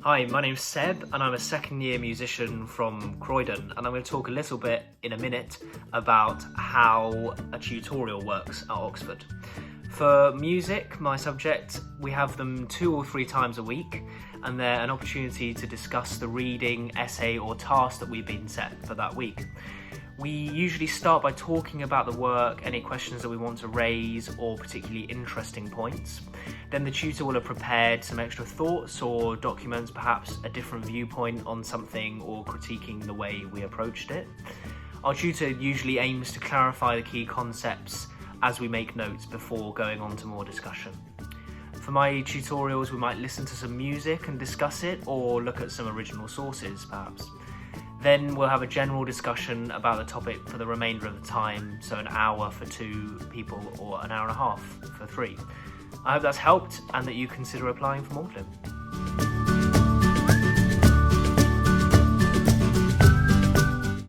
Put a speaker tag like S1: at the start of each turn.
S1: Hi, my name's Seb and I'm a second year musician from Croydon, and I'm going to talk a little bit in a minute about how a tutorial works at Oxford. For music, my subject, we have them 2 or 3 times a week, and they're an opportunity to discuss the reading, essay or task that we've been set for that week. We usually start by talking about the work, any questions that we want to raise or particularly interesting points. Then the tutor will have prepared some extra thoughts or documents perhaps a different viewpoint on something or critiquing the way we approached it. Our tutor usually aims to clarify the key concepts as we make notes before going on to more discussion. For my tutorials, we might listen to some music and discuss it, or look at some original sources perhaps. Then we'll have a general discussion about the topic for the remainder of the time, so an hour for 2 people or an hour and a half for 3. I hope that's helped and that you consider applying for Magdalen.